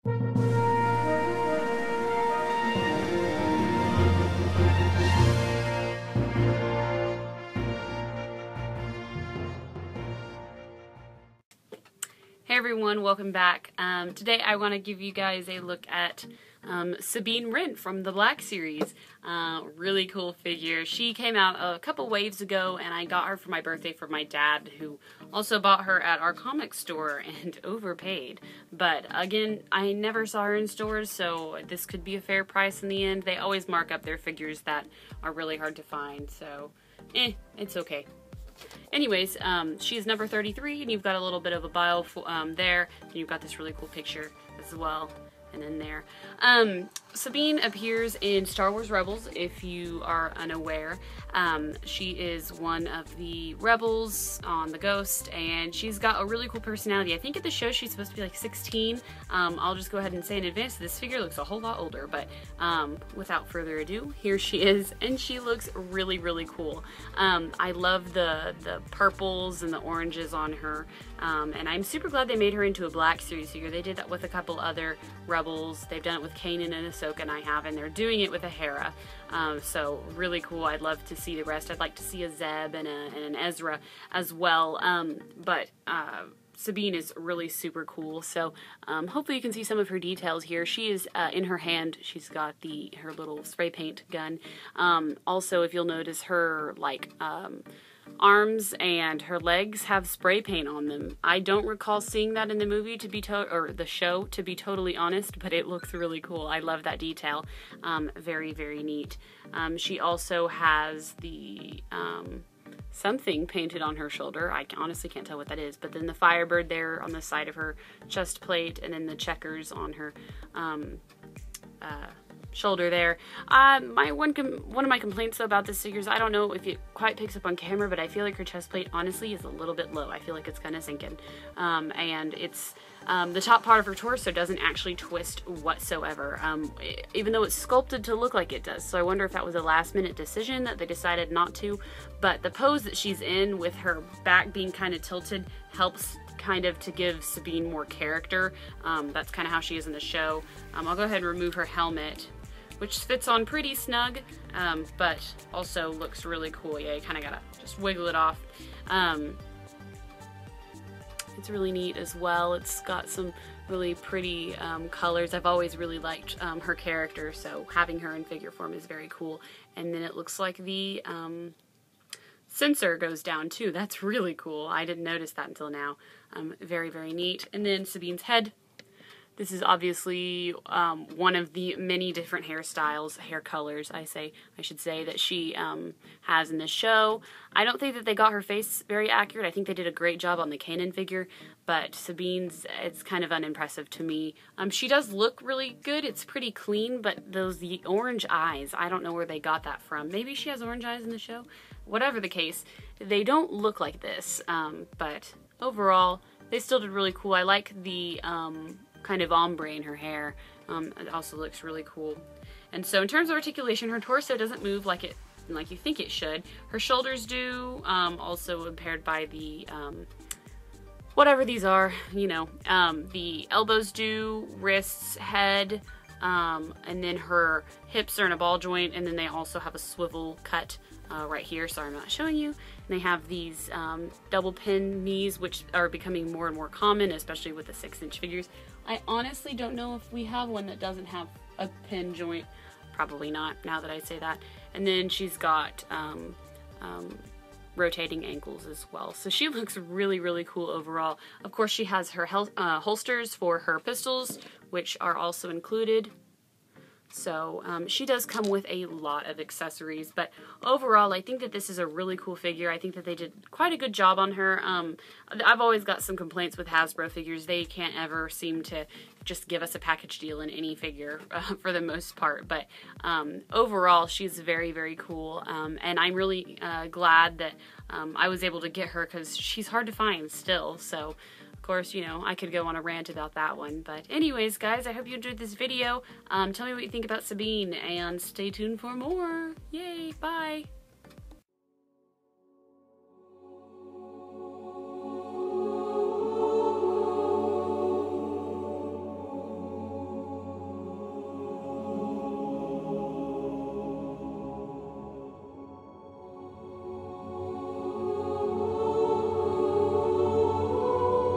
Hey everyone, welcome back. Today I want to give you guys a look at Sabine Wren from the Black series. Really cool figure. She came out a couple waves ago and I got her for my birthday from my dad, who also bought her at our comic store and overpaid. But again, I never saw her in stores, so this could be a fair price in the end. They always mark up their figures that are really hard to find, so it's okay. Anyways, she is number 33, and you've got a little bit of a bio there, and you've got this really cool picture as well, and in there. Sabine appears in Star Wars Rebels, if you are unaware. She is one of the rebels on the Ghost, and she's got a really cool personality. I think at the show she's supposed to be like 16. I'll just go ahead and say in advance, this figure looks a whole lot older, but without further ado, here she is, and she looks really, really cool. I love the purples and the oranges on her, and I'm super glad they made her into a Black series figure. They did that with a couple other rebels. They've done it with Kanan and Ahsoka, and I have, and they're doing it with a Hera. So really cool. I'd love to see the rest. I'd like to see a Zeb and an Ezra as well. But Sabine is really super cool. So hopefully you can see some of her details here. She is in her hand. She's got her little spray paint gun. Also, if you'll notice, her arms and her legs have spray paint on them. I don't recall seeing that in the movie or the show, to be totally honest, but it looks really cool. I love that detail. Very, very neat. She also has the something painted on her shoulder. I honestly can't tell what that is, but then the Firebird there on the side of her chest plate, and then the checkers on her shoulder there. One of my complaints though about this figure is I don't know if it quite picks up on camera, but I feel like her chest plate honestly is a little bit low. I feel like it's kind of sinking, and it's the top part of her torso doesn't actually twist whatsoever, even though it's sculpted to look like it does. So I wonder if that was a last minute decision that they decided not to. But the pose that she's in with her back being kind of tilted helps kind of to give Sabine more character. That's kind of how she is in the show. I'll go ahead and remove her helmet, which fits on pretty snug, but also looks really cool. Yeah, you kind of gotta just wiggle it off. It's really neat as well. It's got some really pretty colors. I've always really liked her character, so having her in figure form is very cool. And then it looks like the sensor goes down too. That's really cool. I didn't notice that until now. Very, very neat. And then Sabine's head. This is obviously one of the many different hairstyles, hair colors, I should say, that she has in this show. I don't think that they got her face very accurate. I think they did a great job on the Kanan figure, but Sabine's, it's kind of unimpressive to me. She does look really good. It's pretty clean, but the orange eyes, I don't know where they got that from. Maybe she has orange eyes in the show? Whatever the case, they don't look like this, but overall, they still did really cool. I like the kind of ombre in her hair. It also looks really cool. And so in terms of articulation, her torso doesn't move like you think it should. Her shoulders do, also impaired by the whatever these are, you know. The elbows do, wrists, head, and then her hips are in a ball joint, and then they also have a swivel cut right here. Sorry, I'm not showing you. And they have these double pin knees, which are becoming more and more common, especially with the 6-inch figures. I honestly don't know if we have one that doesn't have a pin joint. Probably not, now that I say that. And then she's got rotating ankles as well. So she looks really, really cool overall. Of course, she has her holsters for her pistols, which are also included. So she does come with a lot of accessories, but overall I think that this is a really cool figure. I think that they did quite a good job on her. I've always got some complaints with Hasbro figures. They can't ever seem to just give us a package deal in any figure for the most part, but overall she's very, very cool, and I'm really glad that I was able to get her, because she's hard to find still. So of course, you know, I could go on a rant about that one. But anyways, guys, I hope you enjoyed this video. Tell me what you think about Sabine, and stay tuned for more. Yay, bye!